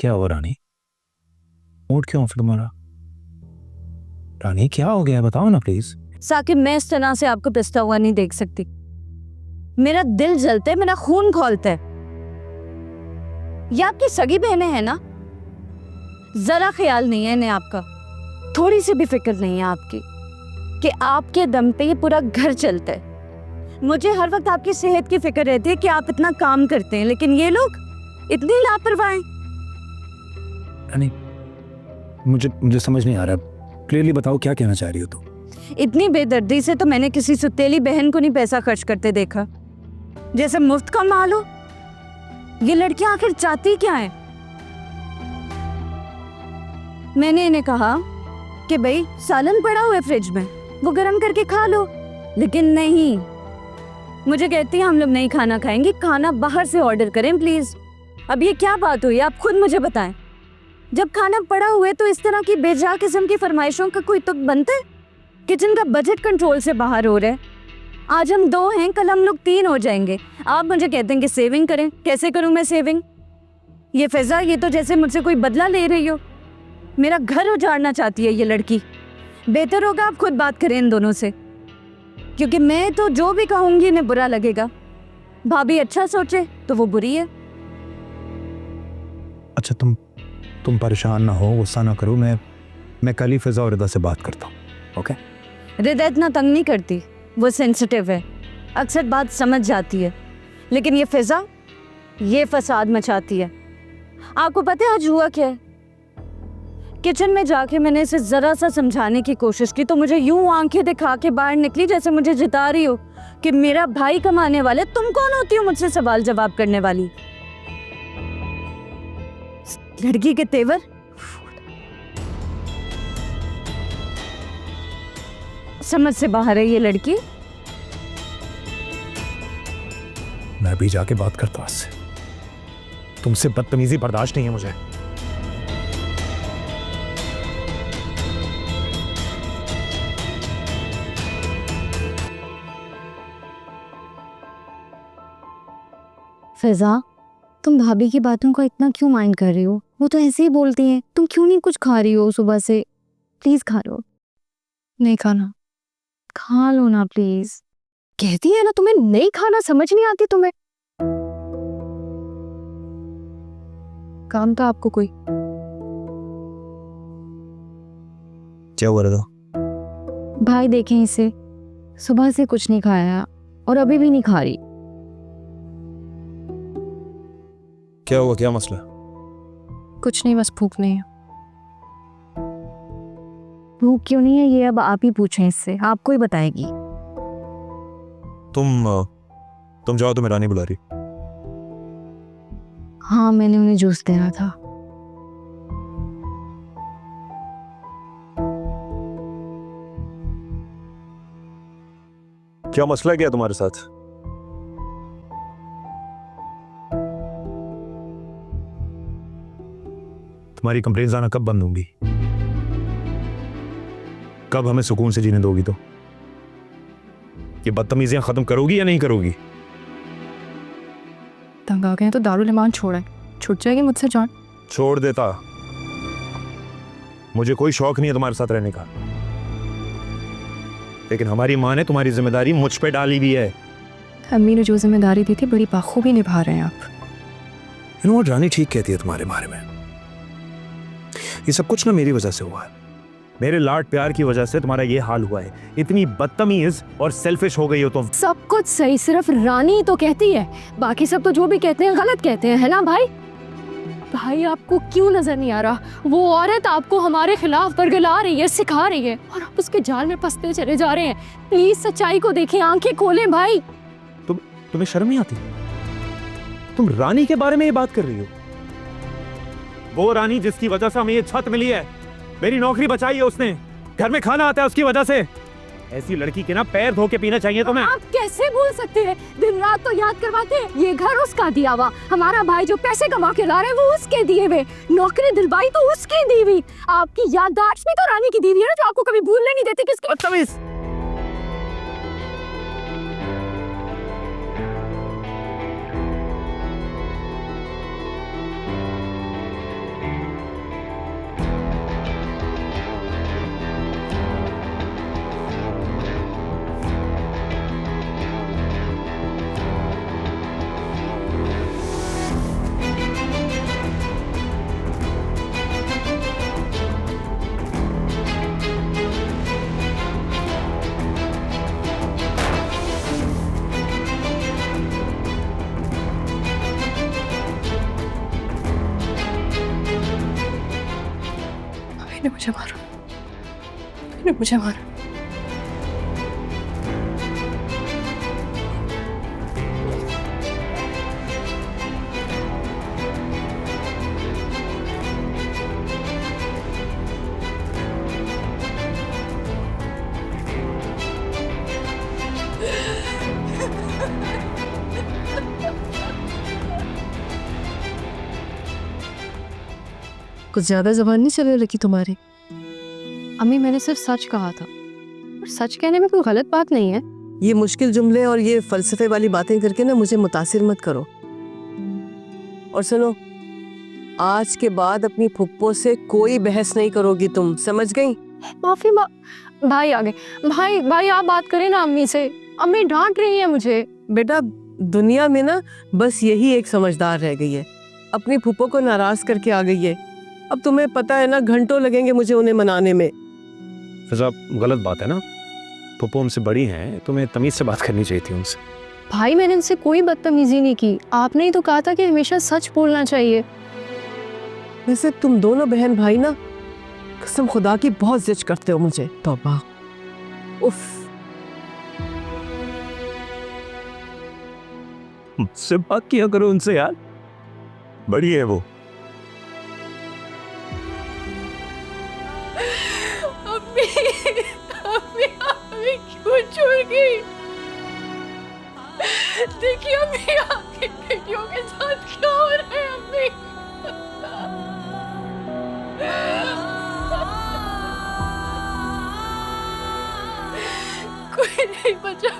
क्या हुआ रानी? मूड क्यों फिर तुम्हारा? रानी क्या हो गया बताओ ना प्लीज। साकिब, मैं इस तरह से आपको पिसता हुआ नहीं देख सकती। मेरा दिल जलता है, मेरा खून खौलता है। ये आपकी सगी बहनें हैं ना? जरा ख्याल नहीं है इन्हें आपका, थोड़ी सी भी फिक्र नहीं है आपकी कि आपके दम पे ये पूरा घर चलता है। मुझे हर वक्त आपकी सेहत की फिक्र रहती है कि आप इतना काम करते हैं, लेकिन ये लोग इतनी लापरवाह हैं। रानी मुझे समझ नहीं आ रहा, क्लियरली बताओ क्या कहना चाह रही हो तुम? इतनी बेदर्दी से तो मैंने किसी सुतेली बहन को नहीं पैसा खर्च करते देखा, जैसे मुफ्त का माल हो। ये लड़कियां आखिर चाहती क्या है? मैंने इन्हें कहा कि भाई सालन पड़ा हुआ है फ्रिज में, वो गर्म करके खा लो, लेकिन नहीं, मुझे कहती है हम लोग नहीं खाना खाएंगे, खाना बाहर से ऑर्डर करें प्लीज। अब ये क्या बात हुई, आप खुद मुझे बताएं। जब खाना पड़ा हुआ है तो इस तरह की बेजा किस्म की फरमाइशों का कोई तुक बनता है? किचन का बजट कंट्रोल से बाहर हो रहा है। आज हम 2 हैं, कल हम लोग 3 हो जाएंगे। आप मुझे कहते हैं कि सेविंग करें, कैसे करूं मैं सेविंग? ये फैजा, ये तो जैसे मुझसे कोई बदला ले रही हो। मेरा घर उजाड़ना चाहती है ये लड़की। बेहतर होगा आप खुद बात करें इन दोनों से, क्योंकि मैं तो जो भी कहूंगी इन्हें बुरा लगेगा। भाभी अच्छा सोचे तो वो बुरी है। अच्छा तुम परेशान ना हो, गुस्सा ना करो, मैं कल ही फिजा और रिदा से बात करता हूँ। ओके? रिदा इतना तंग नहीं करती, वो सेंसिटिव है, अक्सर बात समझ जाती है। लेकिन ये फिजा, ये फसाद मचाती है। आपको पता है आज हुआ क्या है? किचन में जाके मैंने इसे जरा सा समझाने की कोशिश की तो मुझे यूं आंखें दिखा के बाहर निकली जैसे मुझे जिता रही हो कि मेरा भाई कमाने वाले, तुम कौन होती हो मुझसे सवाल जवाब करने वाली? लड़की के तेवर। समझ से बाहर है ये लड़की। मैं भी जाके बात करता हूँ इससे। तुमसे बदतमीजी बर्दाश्त नहीं है मुझे। फिजा, तुम भाभी की बातों का इतना क्यों माइंड कर रही हो? वो तो ऐसे ही बोलती हैं। तुम क्यों नहीं कुछ खा रही हो सुबह से? प्लीज खा लो। नहीं खाना। खा लो ना प्लीज। कहती है ना तुम्हें नहीं खाना, समझ नहीं आती तुम्हें? काम था आपको कोई? क्या हुआ रिदा? भाई देखें इसे, सुबह से कुछ नहीं खाया और अभी भी नहीं खा रही। क्या हुआ, क्या मसला? कुछ नहीं, बस भूख नहीं है। भूख क्यों नहीं है ये अब आप ही पूछें इससे, आपको ही बताएगी। तुम जाओ, तो मैं रानी बुला रही। हाँ, मैंने उन्हें जूस देना था। क्या मसला क्या तुम्हारे साथ? तुम्हारी कंप्लेंट्स आना कब बंद होंगी? कब हमें सुकून से जीने दोगी? तो ये बदतमीजियां खत्म करोगी या नहीं करोगी? तंग आ गए हैं तो दारुल ईमान छोड़ा, छूट जाएगी मुझसे जान। छोड़ देता, मुझे कोई शौक नहीं है तुम्हारे साथ रहने का, लेकिन हमारी माँ ने तुम्हारी जिम्मेदारी मुझ पे डाली भी है। अम्मी ने जो जिम्मेदारी दी थी बड़ी बाखूबी निभा रहे हैं आप। यू नो व्हाट, रानी ठीक कहती है तुम्हारे बारे में। ये सब कुछ ना मेरी वजह से हुआ है, मेरे लाड प्यार की वजह से तुम्हारा ये हाल हुआ है। इतनी बदतमीज और सेल्फिश हो गई हो तुम। सब कुछ सही, सिर्फ रानी तो कहती है, बाकी सब तो जो भी कहते हैं गलत कहते हैं, है ना भाई? भाई आपको क्यों नजर नहीं आ रहा? वो औरत आपको हमारे खिलाफ बरगला रही है, सिखा रही है, और आप उसके जाल में फंसते चले जा रहे हैं। प्लीज सच्चाई को देखें, आंखें खोलें भाई। तुम्हें शर्म नहीं आती? तुम रानी के बारे में ये बात कर रही हो? वो रानी जिसकी वजह से हमें ये छत मिली है, मेरी नौकरी बचाई है उसने, घर में खाना आता है उसकी वजह से। ऐसी लड़की के ना पैर धो के पीना चाहिए तुम्हें। आप कैसे भूल सकते हैं? दिन रात तो याद करवाते हैं, ये घर उसका दिया हुआ, हमारा भाई जो पैसे कमा के ला रहे हैं वो उसके दिए हुए, नौकरी दिलवाई तो उसकी दी हुई। आपकी याददाश्त भी तो रानी की दी हुई है ना, जो आपको कभी भूलने नहीं देती। किसकी बदतमीज! मैंने मुझे मारा, मैंने मुझे मारा। कुछ ज्यादा जबान नहीं चलने लगी तुम्हारी। अम्मी मैंने सिर्फ सच कहा था, और सच कहने में कोई गलत बात नहीं है। ये मुश्किल जुमले और ये फलसफे वाली बातें करके ना मुझे मुतासिर मत करो। और सुनो, आज के बाद अपनी फुप्पो से कोई बहस नहीं करोगी तुम, समझ गई? माफी भाई आ गए। भाई आप बात करें ना अम्मी से, अम्मी डांट रही है मुझे। बेटा, दुनिया में ना बस यही एक समझदार रह गई है, अपनी फुप्पो को नाराज करके आ गई है। अब तुम्हें पता है ना, घंटों लगेंगे मुझे उन्हें मनाने में। फिजा, गलत बात है ना, पप्पू हमसे बड़ी हैं, तुम्हें तमीज से बात करनी चाहिए थी उनसे। भाई मैंने उनसे कोई बदतमीजी नहीं की, आपने ही तो कहा था कि हमेशा सच बोलना चाहिए। वैसे तुम दोनों बहन भाई ना कसम खुदा की बहुत जिद करते हो मुझे। तौबा, उफ। मुझसे बात किया करो उनसे यार, बड़ी है वो। अम्मी क्यों छोड़ गई? देखिए अम्मी, आपकी बेटियों के साथ क्या हो रहा है अम्मी? कोई नहीं बचा,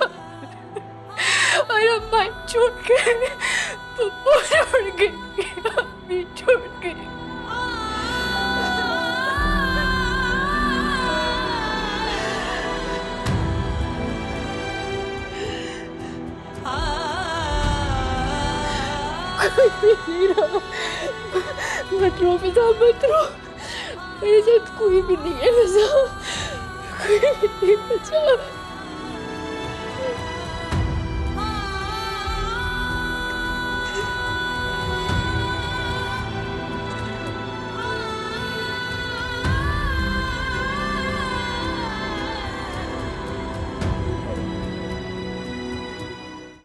और अम्मा छूट गए, पप्पू छोड़ गई, अम्मी छोड़ गई। मत रो फिजा, मत रो, मेरे साथ कोई भी नहीं है फिजा, कोई भी नहीं बचा।